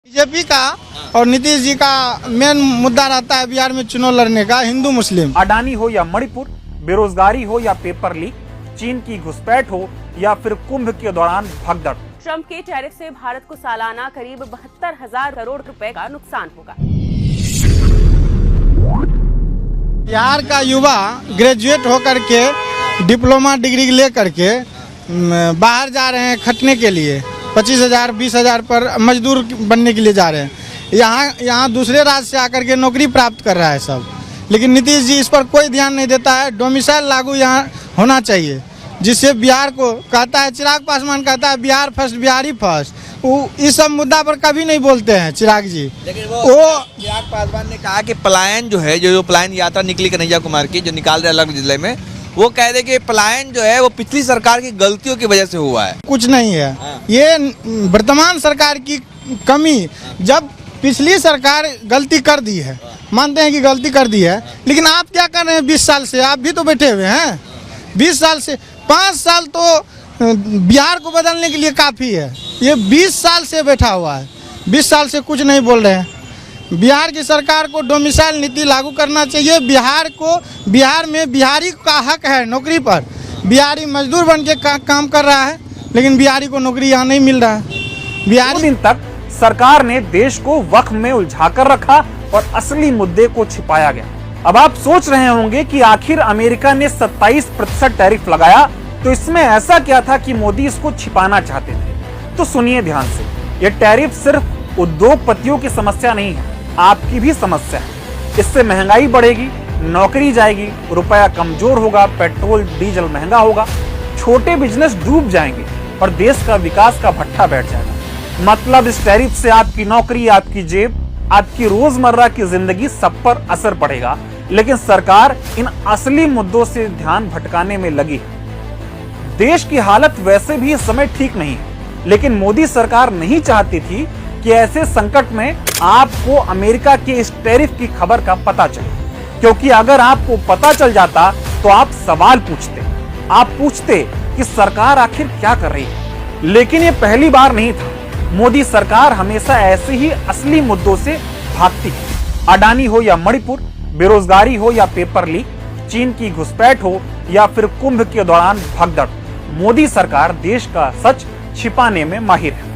BJP का और नीतीश जी का मेन मुद्दा रहता है बिहार में चुनाव लड़ने का, हिंदू मुस्लिम। अडानी हो या मणिपुर, बेरोजगारी हो या पेपर लीक, चीन की घुसपैठ हो या फिर कुंभ के दौरान भगदड़, ट्रंप के टैरिफ से भारत को सालाना करीब 72,000 करोड़ रुपए का नुकसान होगा। बिहार का युवा ग्रेजुएट होकर के डिप्लोमा डिग्री ले करके बाहर जा रहे हैं खटने के लिए, 25,000 20,000 पर मजदूर बनने के लिए जा रहे हैं। यहाँ दूसरे राज्य से आकर के नौकरी प्राप्त कर रहा है सब, लेकिन नीतीश जी इस पर कोई ध्यान नहीं देता है। डोमिसाइल लागू यहाँ होना चाहिए, जिससे बिहार को कहता है, चिराग पासवान कहता है बिहार फर्स्ट, बिहारी फर्स्ट। वो इस सब मुद्दा पर कभी नहीं बोलते हैं चिराग जी। लेकिन वो चिराग पासवान ने कहा कि पलायन जो है, जो पलायन यात्रा निकली कन्हैया कुमार की, जो निकाल रहे अलग जिले में, वो कह रहे कि पलायन जो है वो पिछली सरकार की गलतियों की वजह से हुआ है। कुछ नहीं है, ये वर्तमान सरकार की कमी। जब पिछली सरकार गलती कर दी है, मानते हैं कि गलती कर दी है, लेकिन आप क्या कर रहे हैं 20 साल से? आप भी तो बैठे हुए हैं 20 साल से। 5 साल तो बिहार को बदलने के लिए काफ़ी है, ये 20 साल से बैठा हुआ है, 20 साल से कुछ नहीं बोल रहे हैं। बिहार की सरकार को डोमिसाइल नीति लागू करना चाहिए। बिहार में बिहारी का हक है नौकरी पर। बिहारी मजदूर बन के काम कर रहा है, लेकिन बिहारी को नौकरी यहाँ नहीं मिल रहा है। बिहार दिन तक सरकार ने देश को वक्फ में उलझाकर रखा और असली मुद्दे को छिपाया गया। अब आप सोच रहे होंगे कि आखिर अमेरिका ने 27% टैरिफ लगाया, तो इसमें ऐसा क्या था कि मोदी इसको छिपाना चाहते थे? तो सुनिए ध्यान से, ये टैरिफ सिर्फ उद्योगपतियों की समस्या नहीं है, आपकी भी समस्या है। इससे महंगाई बढ़ेगी, नौकरी जाएगी, रुपया कमजोर होगा, पेट्रोल डीजल महंगा होगा, छोटे बिजनेस डूब जाएंगे और देश का विकास का भट्ठा बैठ जाएगा। मतलब इस टैरिफ से आपकी नौकरी, आपकी जेब, आपकी रोजमर्रा की जिंदगी सब पर असर पड़ेगा। लेकिन सरकार इन असली मुद्दों से ध्यान भटकाने में लगी है। देश की हालत वैसे भी इस समय ठीक नहीं है, लेकिन मोदी सरकार नहीं चाहती थी कि ऐसे संकट में आपको अमेरिका के इस टैरिफ की खबर का पता चले, क्योंकि अगर आपको पता चल जाता तो आप सवाल पूछते, आप पूछते कि सरकार आखिर क्या कर रही है। लेकिन ये पहली बार नहीं था, मोदी सरकार हमेशा ऐसे ही असली मुद्दों से भागती है। अडानी हो या मणिपुर, बेरोजगारी हो या पेपर लीक, चीन की घुसपैठ हो या फिर कुंभ के दौरान भगदड़, मोदी सरकार देश का सच छिपाने में माहिर है।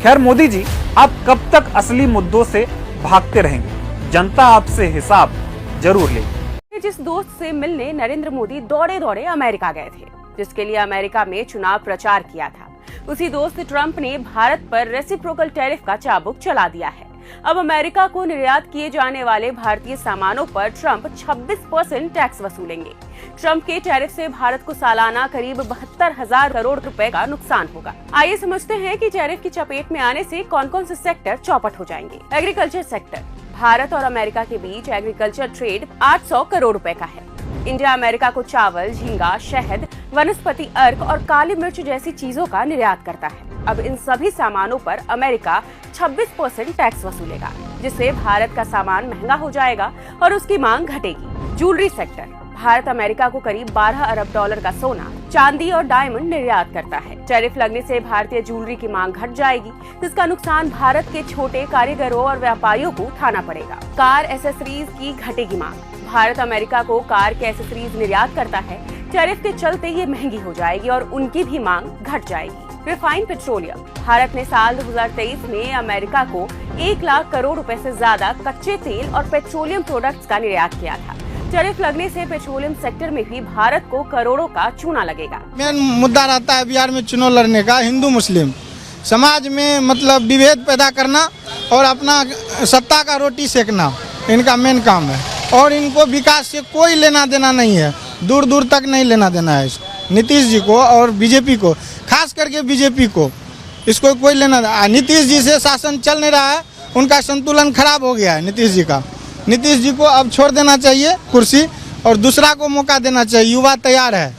खैर मोदी जी, आप कब तक असली मुद्दों से भागते रहेंगे? जनता आपसे हिसाब जरूर लेगी। जिस दोस्त से मिलने नरेंद्र मोदी दौड़े दौड़े अमेरिका गए थे, जिसके लिए अमेरिका में चुनाव प्रचार किया था, उसी दोस्त ट्रंप ने भारत पर रेसिप्रोकल टैरिफ का चाबुक चला दिया है। अब अमेरिका को निर्यात किए जाने वाले भारतीय सामानों पर ट्रंप 26% टैक्स वसूलेंगे। ट्रंप के टैरिफ से भारत को सालाना करीब 72,000 करोड़ रुपए का नुकसान होगा। आइए समझते हैं कि टैरिफ की चपेट में आने से कौन कौन से सेक्टर चौपट हो जाएंगे। एग्रीकल्चर सेक्टर, भारत और अमेरिका के बीच एग्रीकल्चर ट्रेड 800 करोड़ रुपए का है। इंडिया अमेरिका को चावल, झींगा, शहद, वनस्पति अर्क और काली मिर्च जैसी चीजों का निर्यात करता है। अब इन सभी सामानों पर अमेरिका 26% टैक्स वसूलेगा, जिससे भारत का सामान महंगा हो जाएगा और उसकी मांग घटेगी। ज्वेलरी सेक्टर, भारत अमेरिका को करीब 12 अरब डॉलर का सोना, चांदी और डायमंड निर्यात करता है। टैरिफ लगने से भारतीय ज्वेलरी की मांग घट जाएगी, जिसका नुकसान भारत के छोटे कारीगरों और व्यापारियों को उठाना पड़ेगा। कार एसेसरीज की घटेगी मांग, भारत अमेरिका को कार के एसेसरीज निर्यात करता है, टैरिफ के चलते ये महंगी हो जाएगी और उनकी भी मांग घट जाएगी। रिफाइंड पेट्रोलियम, भारत ने साल 2023 में अमेरिका को 1 लाख करोड़ रुपए से ज्यादा कच्चे तेल और पेट्रोलियम प्रोडक्ट्स का निर्यात किया था। टैरिफ लगने से पेट्रोलियम सेक्टर में भी भारत को करोड़ों का चूना लगेगा। मेन मुद्दा रहता है बिहार में चुनाव लड़ने का, हिंदू मुस्लिम समाज में मतलब विभेद पैदा करना और अपना सत्ता का रोटी सेकना, इनका मेन काम है। और इनको विकास से कोई लेना देना नहीं है, दूर दूर तक नहीं लेना देना है नीतीश जी को और बीजेपी को, खास करके बीजेपी को। इसको कोई लेना, नीतीश जी से शासन चल नहीं रहा है, उनका संतुलन खराब हो गया है नीतीश जी का। नीतीश जी को अब छोड़ देना चाहिए कुर्सी और दूसरा को मौका देना चाहिए। युवा तैयार है।